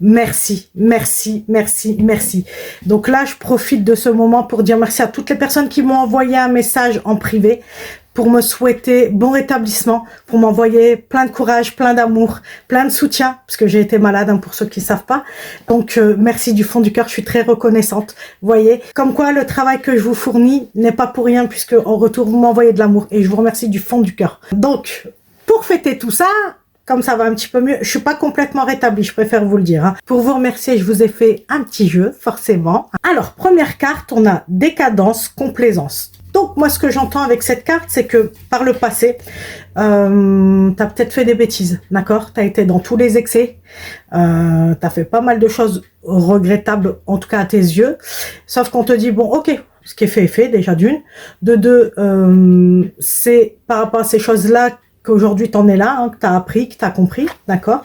merci, merci, merci, merci. Donc là, je profite de ce moment pour dire merci à toutes les personnes qui m'ont envoyé un message en privé pour me souhaiter bon rétablissement, pour m'envoyer plein de courage, plein d'amour, plein de soutien, parce que j'ai été malade, hein, pour ceux qui ne savent pas. Donc, merci du fond du cœur, je suis très reconnaissante. Vous voyez, comme quoi le travail que je vous fournis n'est pas pour rien, puisque en retour, vous m'envoyez de l'amour, et je vous remercie du fond du cœur. Donc, pour fêter tout ça, comme ça va un petit peu mieux, je suis pas complètement rétablie, je préfère vous le dire. Hein. Pour vous remercier, je vous ai fait un petit jeu, forcément. Alors, première carte, on a décadence, complaisance. Donc, moi, ce que j'entends avec cette carte, c'est que par le passé, tu as peut-être fait des bêtises, d'accord? Tu as été dans tous les excès, tu as fait pas mal de choses regrettables, en tout cas à tes yeux, sauf qu'on te dit, bon, ok, ce qui est fait, déjà d'une. De deux, c'est par rapport à ces choses-là qu'aujourd'hui, tu en es là, hein, que tu as appris, que tu as compris, d'accord?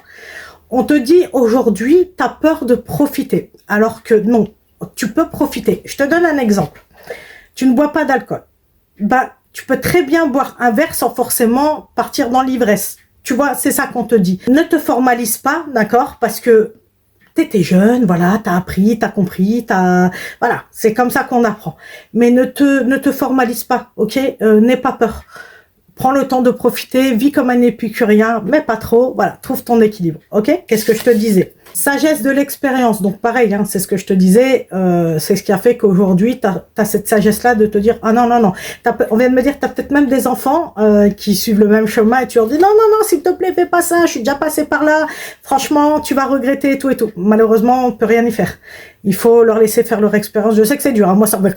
On te dit, aujourd'hui, tu as peur de profiter, alors que non, tu peux profiter. Je te donne un exemple. Tu ne bois pas d'alcool. Bah, tu peux très bien boire un verre sans forcément partir dans l'ivresse. Tu vois, c'est ça qu'on te dit. Ne te formalise pas, d'accord? Parce que t'étais jeune, voilà, t'as appris, t'as compris, voilà, c'est comme ça qu'on apprend. Mais ne te formalise pas, ok? N'aie pas peur. Prends le temps de profiter, vis comme un épicurien, mais pas trop. Voilà, trouve ton équilibre, ok? Qu'est-ce que je te disais? Sagesse de l'expérience. Donc pareil, hein, c'est ce que je te disais. C'est ce qui a fait qu'aujourd'hui, tu as cette sagesse-là de te dire, ah non, non, non. On vient de me dire que tu as peut-être même des enfants qui suivent le même chemin et tu leur dis, non, non, non, s'il te plaît, fais pas ça, je suis déjà passé par là. Franchement, tu vas regretter et tout et tout. Malheureusement, on peut rien y faire. Il faut leur laisser faire leur expérience. Je sais que c'est dur, hein, moi ça me...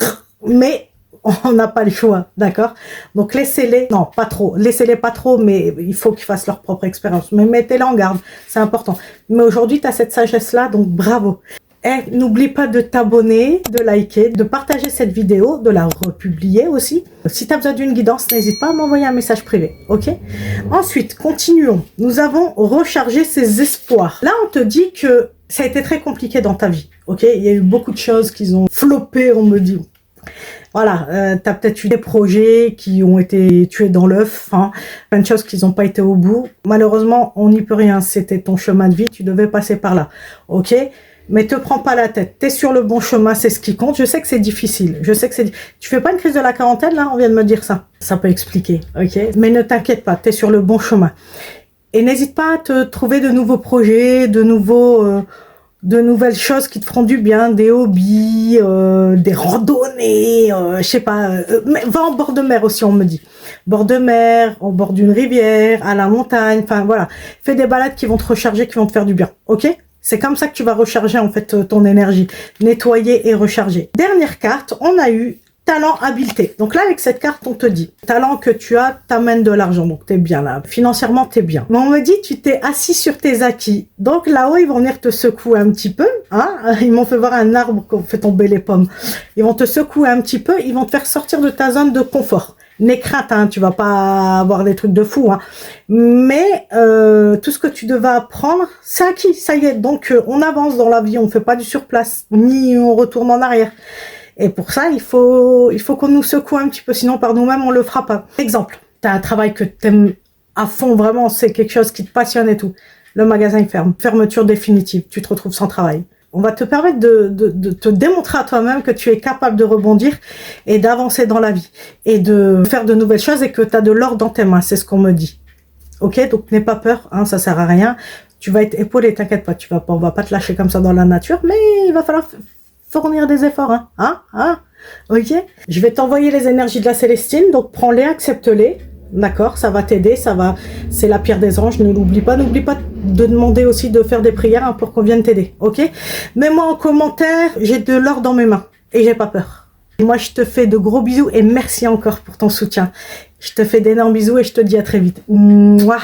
Mais... on n'a pas le choix, d'accord? Donc laissez-les, non pas trop, laissez-les pas trop, mais il faut qu'ils fassent leur propre expérience. Mais mettez-les en garde, c'est important. Mais aujourd'hui, tu as cette sagesse-là, donc bravo. Et n'oublie pas de t'abonner, de liker, de partager cette vidéo, de la republier aussi. Si tu as besoin d'une guidance, n'hésite pas à m'envoyer un message privé, ok? Ensuite, continuons. Nous avons rechargé ses espoirs. Là, on te dit que ça a été très compliqué dans ta vie, ok? Il y a eu beaucoup de choses qui ont floppé, on me dit. Voilà, tu as peut-être eu des projets qui ont été tués dans l'œuf, hein, plein de choses qui n'ont pas été au bout. Malheureusement, on n'y peut rien, c'était ton chemin de vie, tu devais passer par là, ok? Mais te prends pas la tête, tu es sur le bon chemin, c'est ce qui compte. Je sais que c'est difficile, je sais que c'est... Tu fais pas une crise de la quarantaine, là? On vient de me dire ça. Ça peut expliquer, ok? Mais ne t'inquiète pas, tu es sur le bon chemin. Et n'hésite pas à te trouver de nouveaux projets, de nouvelles choses qui te feront du bien, des hobbies, des randonnées, je sais pas, mais va en bord de mer aussi, on me dit. Bord de mer, au bord d'une rivière, à la montagne, enfin voilà. Fais des balades qui vont te recharger, qui vont te faire du bien, ok? C'est comme ça que tu vas recharger en fait ton énergie, nettoyer et recharger. Dernière carte, on a eu talent, habileté. Donc là, avec cette carte, on te dit, talent que tu as t'amène de l'argent. Donc, t'es bien là. Financièrement, t'es bien. Mais on me dit, tu t'es assis sur tes acquis. Donc là-haut, ils vont venir te secouer un petit peu. Hein. Ils m'ont fait voir un arbre qu'on fait tomber les pommes. Ils vont te secouer un petit peu. Ils vont te faire sortir de ta zone de confort. N'aie crainte, hein, tu vas pas avoir des trucs de fou. Hein. Mais tout ce que tu devais apprendre, c'est acquis. Ça y est. Donc, on avance dans la vie. On ne fait pas du surplace. Ni on retourne en arrière. Et pour ça, il faut qu'on nous secoue un petit peu, sinon par nous-mêmes, on le fera pas. Exemple, tu as un travail que tu aimes à fond, vraiment, c'est quelque chose qui te passionne et tout. Le magasin, il ferme. Fermeture définitive, tu te retrouves sans travail. On va te permettre de te démontrer à toi-même que tu es capable de rebondir et d'avancer dans la vie. Et de faire de nouvelles choses et que tu as de l'or dans tes mains, c'est ce qu'on me dit. Ok, donc n'aie pas peur, hein, ça sert à rien. Tu vas être épaulé, t'inquiète pas, on va pas te lâcher comme ça dans la nature, mais il va falloir fournir des efforts, hein, ok? Je vais t'envoyer les énergies de la Célestine, donc prends-les, accepte-les, d'accord? Ça va t'aider, c'est la pierre des anges, ne l'oublie pas de demander aussi de faire des prières hein, pour qu'on vienne t'aider, ok? Mets-moi en commentaire, j'ai de l'or dans mes mains, et j'ai pas peur. Et moi, je te fais de gros bisous, et merci encore pour ton soutien. Je te fais d'énormes bisous, et je te dis à très vite. Mouah.